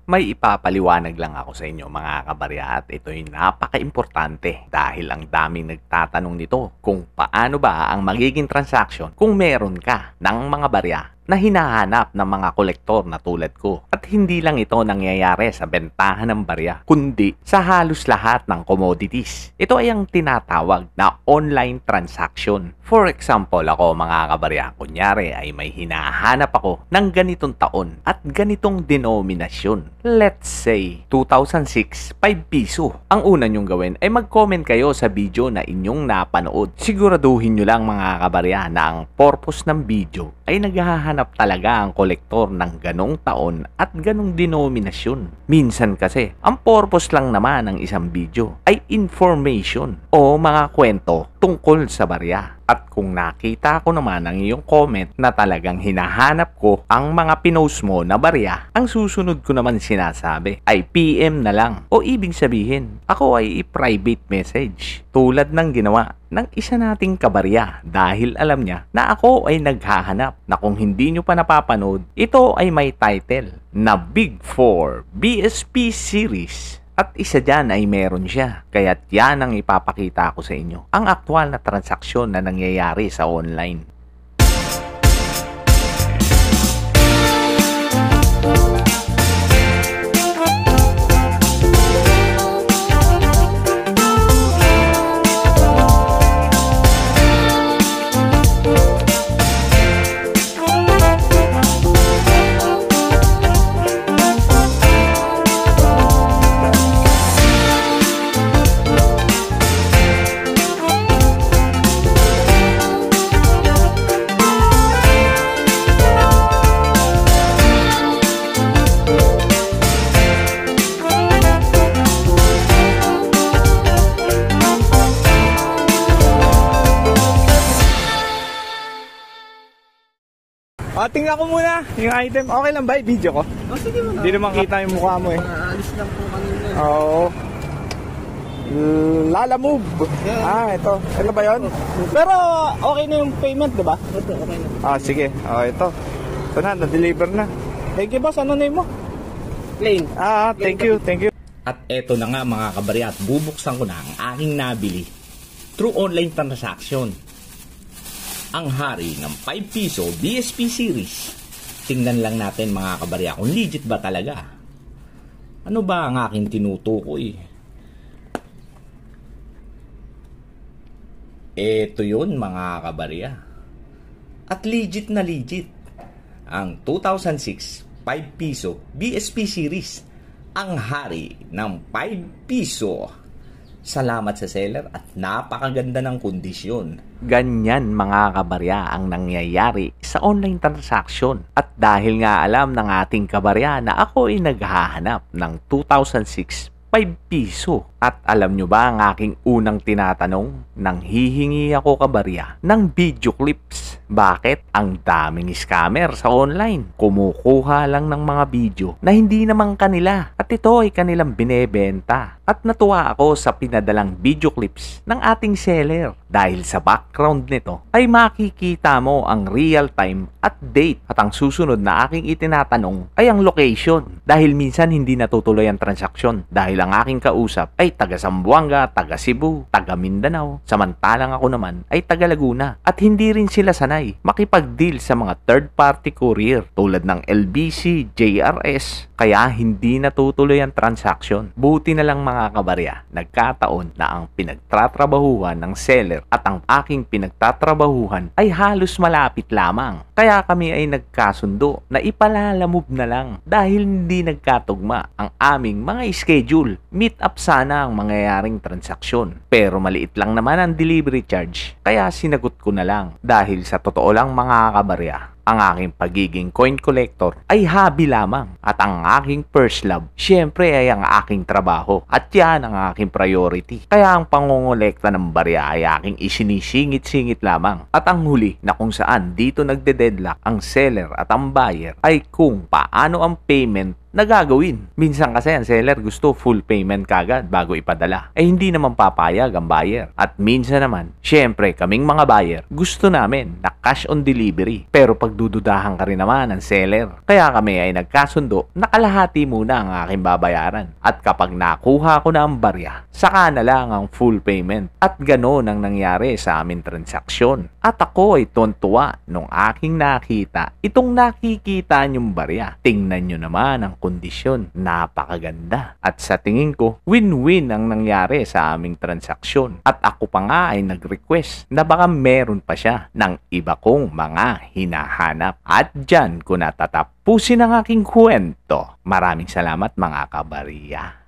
May ipapaliwanag lang ako sa inyo mga kabarya at ito'y napaka-importante dahil ang daming nagtatanong nito kung paano ba ang magiging transaction kung meron ka ng mga barya na hinahanap ng mga kolektor na tulad ko. At hindi lang ito nangyayari sa bentahan ng barya, kundi sa halos lahat ng commodities. Ito ay ang tinatawag na online transaction. For example, ako mga kabarya, kunyari ay may hinahanap ako ng ganitong taon at ganitong denominasyon. Let's say, 2006, 5 piso. Ang una nyong gawin ay mag-comment kayo sa video na inyong napanood. Siguraduhin nyo lang mga kabarya na ang purpose ng video ay naghahanap talaga ang kolektor ng ganong taon at ganong denominasyon. Minsan kasi, ang purpose lang naman ng isang video ay information o mga kwento tungkol sa barya. At kung nakita ko naman ang iyong comment na talagang hinahanap ko ang mga pinost mo na barya, ang susunod ko naman sinasabi ay PM na lang. O ibig sabihin, ako ay i-private message. Tulad ng ginawa ng isa nating kabarya dahil alam niya na ako ay naghahanap na kung hindi nyo pa napapanood, ito ay may title na Big 4 BSP Series. At isa dyan ay meron siya. Kaya't yan ang ipapakita ko sa inyo. Ang aktwal na transaksyon na nangyayari sa online. Tingnan ko muna yung item. Okay lang ba i-video ko? Sige mo na. Hindi naman kita yung mukha mo eh. Alis lang po kanina. Oo. Lala Move. Ito. Ito ba yun? Pero okay na yung payment, di ba? Ito, okay na. Sige. Ito. Ito na, na-deliver na. Thank you boss. Ano name mo? Plain. Thank you. At eto na nga mga kabarya at bubuksan ko na ang aking nabili through online transaction. Ang hari ng 5 piso BSP series. Tingnan lang natin mga kabarya kung legit ba talaga. Ano ba ang aking tinutukoy? Eto yun mga kabarya. At legit na legit. Ang 2006 5 piso BSP series. Ang hari ng 5 piso. Salamat sa seller at napakaganda ng kondisyon. Ganyan mga kabarya ang nangyayari sa online transaction. At dahil nga alam ng ating kabarya na ako ay naghahanap ng 2006 5 piso. At alam nyo ba ang aking unang tinatanong nang hihingi ako kabarya ng video clips? Bakit? Ang daming scammer sa online. Kumukuha lang ng mga video na hindi naman kanila. At ito ay kanilang binebenta. At natuwa ako sa pinadalang video clips ng ating seller. Dahil sa background nito ay makikita mo ang real time at date. At ang susunod na aking itinatanong ay ang location. Dahil minsan hindi natutuloy ang transaksyon. Dahil ang aking kausap ay taga Zamboanga, taga Cebu, taga Mindanao. Samantalang ako naman ay taga Laguna. At hindi rin sila sanay makipag-deal sa mga third-party courier tulad ng LBC, JRS. Kaya hindi natutuloy ang transaction. Buti na lang mga kabarya, nagkataon na ang pinagtatrabahuhan ng seller at ang aking pinagtatrabahuhan ay halos malapit lamang. Kaya kami ay nagkasundo na ipalalamove na lang dahil hindi nagkatugma ang aming mga schedule. Meet up sana ang mangyayaring transaksyon. Pero maliit lang naman ang delivery charge. Kaya sinagot ko na lang dahil sa totoo lang mga kabarya, ang aking pagiging coin collector ay hobby lamang at ang aking first love syempre ay ang aking trabaho at yan ang aking priority. Kaya ang pangongolekta ng barya ay aking isinisingit-singit lamang. At ang huli na kung saan dito nagde-deadlock ang seller at ang buyer ay kung paano ang payment na gagawin. Minsan kasi ang seller gusto full payment kagad bago ipadala. Hindi naman papayag ang buyer. At minsan naman, syempre kaming mga buyer, gusto namin na cash on delivery. Pero pagdududahan ka rin naman ng seller. Kaya kami ay nagkasundo na kalahati muna ang aking babayaran. At kapag nakuha ko na ang barya, saka na lang ang full payment. At ganoon ang nangyari sa aming transaksyon. At ako ay tontuwa nung aking nakita itong nakikita niyong barya. Tingnan nyo naman ang kondisyon. Napakaganda. At sa tingin ko, win-win ang nangyari sa aming transaksyon. At ako pa nga ay nag-request na baka meron pa siya ng iba kong mga hinahanap. At dyan ko natatapusin ang aking kwento. Maraming salamat mga kabarya.